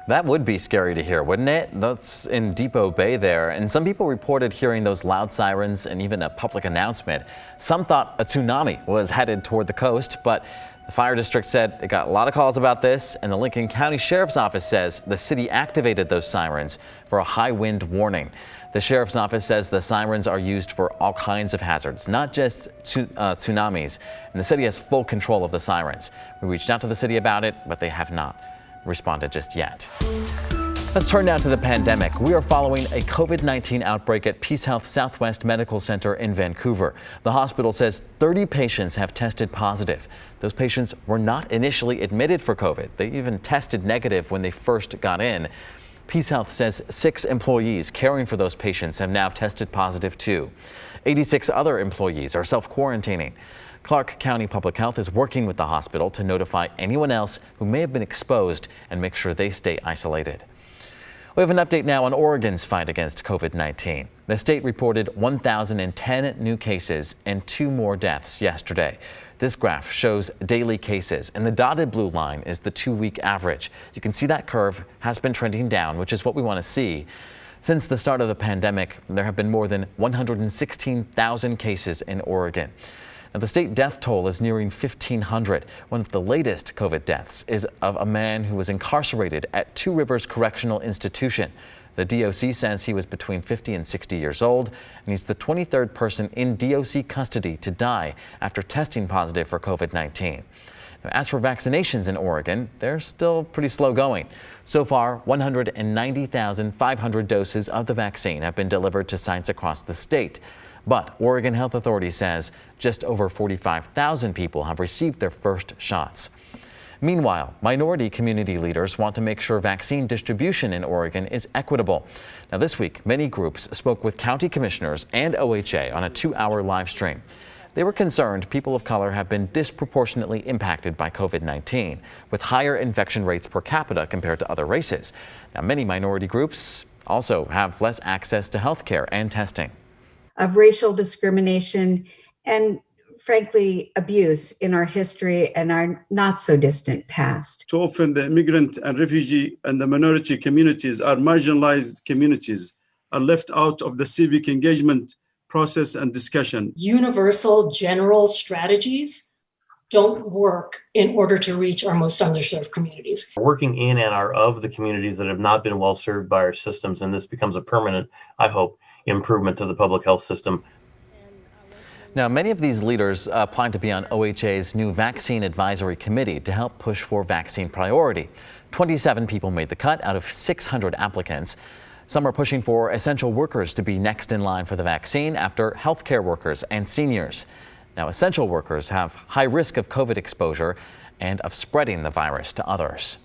That would be scary to hear, wouldn't it? That's in Depot Bay there, and some people reported hearing those loud sirens and even a public announcement. Some thought a tsunami was headed toward the coast, but the fire district said it got a lot of calls about this, and the Lincoln County Sheriff's Office says the city activated those sirens for a high wind warning. The Sheriff's Office says the sirens are used for all kinds of hazards, not just tsunamis, and the city has full control of the sirens. We reached out to the city about it, but they have not responded just yet. Let's turn now to the pandemic. We are following a COVID-19 outbreak at Peace Health Southwest Medical Center in Vancouver. The hospital says 30 patients have tested positive. Those patients were not initially admitted for COVID. They even tested negative when they first got in. Peace Health says 6 employees caring for those patients have now tested positive too. 86 other employees are self-quarantining. Clark County Public Health is working with the hospital to notify anyone else who may have been exposed and make sure they stay isolated. We have an update now on Oregon's fight against COVID-19. The state reported 1,010 new cases and 2 more deaths yesterday. This graph shows daily cases, and the dotted blue line is the 2-week average. You can see that curve has been trending down, which is what we want to see. Since the start of the pandemic, there have been more than 116,000 cases in Oregon. Now, the state death toll is nearing 1,500. One of the latest COVID deaths is of a man who was incarcerated at Two Rivers Correctional Institution. The DOC says he was between 50 and 60 years old, and he's the 23rd person in DOC custody to die after testing positive for COVID-19. As for vaccinations in Oregon, they're still pretty slow going. So far, 190,500 doses of the vaccine have been delivered to sites across the state. But Oregon Health Authority says just over 45,000 people have received their first shots. Meanwhile, minority community leaders want to make sure vaccine distribution in Oregon is equitable. Now, this week, many groups spoke with county commissioners and OHA on a 2-hour live stream. They were concerned people of color have been disproportionately impacted by COVID-19, with higher infection rates per capita compared to other races. Now, many minority groups also have less access to health care and testing. Of racial discrimination and, frankly, abuse in our history and our not so distant past. Too often the immigrant and refugee and the minority communities are marginalized communities, are left out of the civic engagement process and discussion. Universal general strategies don't work in order to reach our most underserved communities. Working in and are of the communities that have not been well served by our systems, and this becomes a permanent, I hope, improvement to the public health system. Now, many of these leaders plan to be on OHA's new vaccine advisory committee to help push for vaccine priority. 27 people made the cut out of 600 applicants. Some are pushing for essential workers to be next in line for the vaccine after healthcare workers and seniors. Now, essential workers have high risk of COVID exposure and of spreading the virus to others.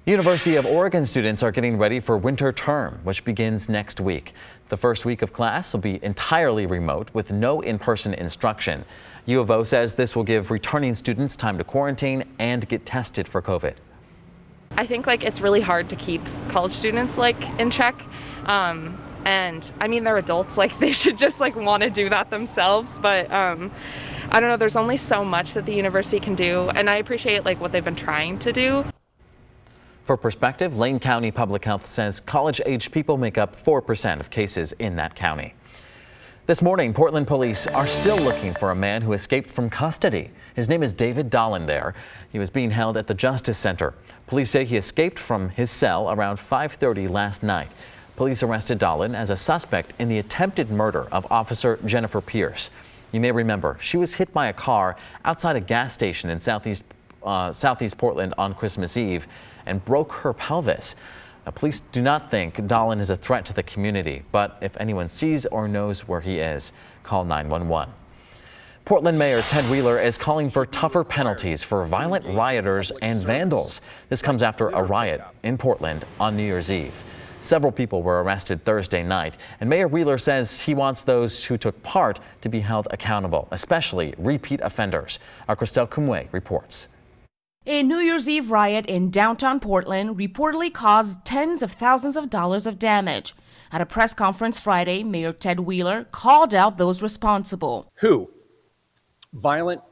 University of Oregon students are getting ready for winter term, which begins next week. The first week of class will be entirely remote with no in-person instruction. U of O says this will give returning students time to quarantine and get tested for COVID. I think it's really hard to keep college students in check. And I mean, they're adults, they should just want to do that themselves. But I don't know, there's only so much that the university can do. And I appreciate what they've been trying to do. For perspective, Lane County Public Health says college-aged people make up 4% of cases in that county. This morning, Portland police are still looking for a man who escaped from custody. His name is David Dolan there. He was being held at the Justice Center. Police say he escaped from his cell around 5:30 last night. Police arrested Dolan as a suspect in the attempted murder of Officer Jennifer Pierce. You may remember she was hit by a car outside a gas station in southeast Portland on Christmas Eve and broke her pelvis. Now, police do not think Dolan is a threat to the community, but if anyone sees or knows where he is, call 911. Portland Mayor Ted Wheeler is calling for tougher penalties for violent rioters and vandals. This comes after a riot in Portland on New Year's Eve. Several people were arrested Thursday night, and Mayor Wheeler says he wants those who took part to be held accountable, especially repeat offenders. Our Christelle Kumwe reports. A New Year's Eve riot in downtown Portland reportedly caused tens of thousands of dollars of damage. At a press conference Friday, Mayor Ted Wheeler called out those responsible. Who? Violent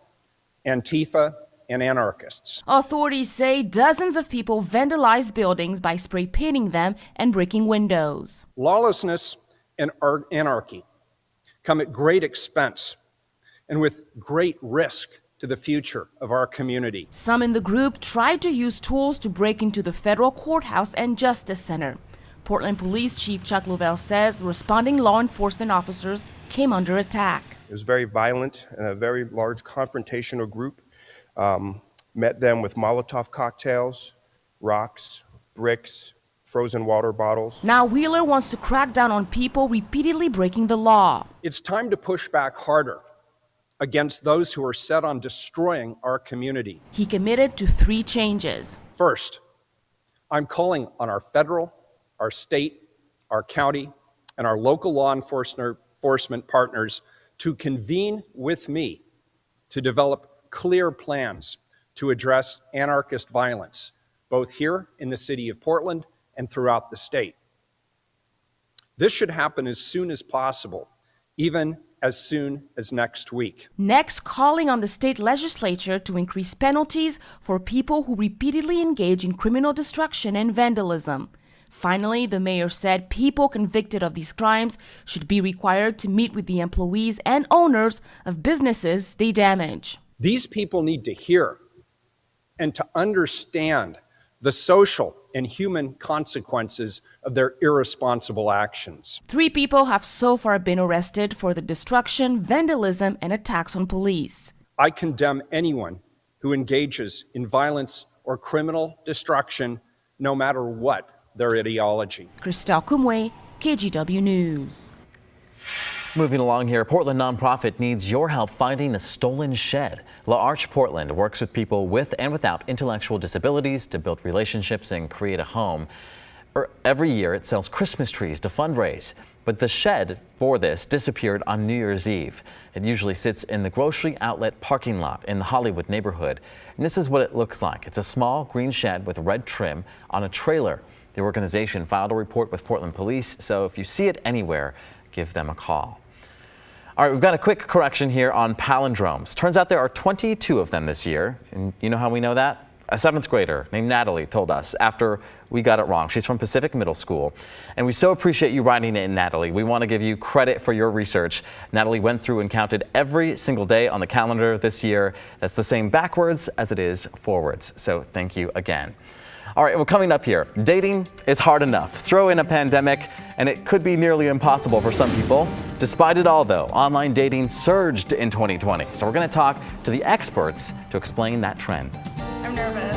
Antifa and anarchists. Authorities say dozens of people vandalized buildings by spray painting them and breaking windows. Lawlessness and anarchy come at great expense and with great risk to the future of our community. Some in the group tried to use tools to break into the federal courthouse and justice center. Portland Police Chief Chuck Lovell says responding law enforcement officers came under attack. It was very violent and a very large confrontational group. Met them with Molotov cocktails, rocks, bricks, frozen water bottles. Now Wheeler wants to crack down on people repeatedly breaking the law. It's time to push back harder against those who are set on destroying our community. He committed to 3 changes. First, I'm calling on our federal, our state, our county, and our local law enforcement partners to convene with me to develop clear plans to address anarchist violence, both here in the city of Portland and throughout the state. This should happen as soon as possible, even as soon as next week. Next, calling on the state legislature to increase penalties for people who repeatedly engage in criminal destruction and vandalism. Finally, the mayor said people convicted of these crimes should be required to meet with the employees and owners of businesses they damage. These people need to hear and to understand the social and human consequences of their irresponsible actions. 3 people have so far been arrested for the destruction, vandalism, and attacks on police. I condemn anyone who engages in violence or criminal destruction, no matter what their ideology. Christelle Kumwe, KGW News. Moving along here, Portland nonprofit needs your help finding a stolen shed. La Arche Portland works with people with and without intellectual disabilities to build relationships and create a home. Every year it sells Christmas trees to fundraise, but the shed for this disappeared on New Year's Eve. It usually sits in the grocery outlet parking lot in the Hollywood neighborhood. And this is what it looks like. It's a small green shed with red trim on a trailer. The organization filed a report with Portland Police, so if you see it anywhere, give them a call. All right, we've got a quick correction here on palindromes. Turns out there are 22 of them this year. And you know how we know that? A 7th grader named Natalie told us after we got it wrong. She's from Pacific Middle School. And we so appreciate you writing in, Natalie. We want to give you credit for your research. Natalie went through and counted every single day on the calendar this year. That's the same backwards as it is forwards. So thank you again. All right, well, coming up here, dating is hard enough. Throw in a pandemic, and it could be nearly impossible for some people. Despite it all, though, online dating surged in 2020. So we're going to talk to the experts to explain that trend. I'm nervous.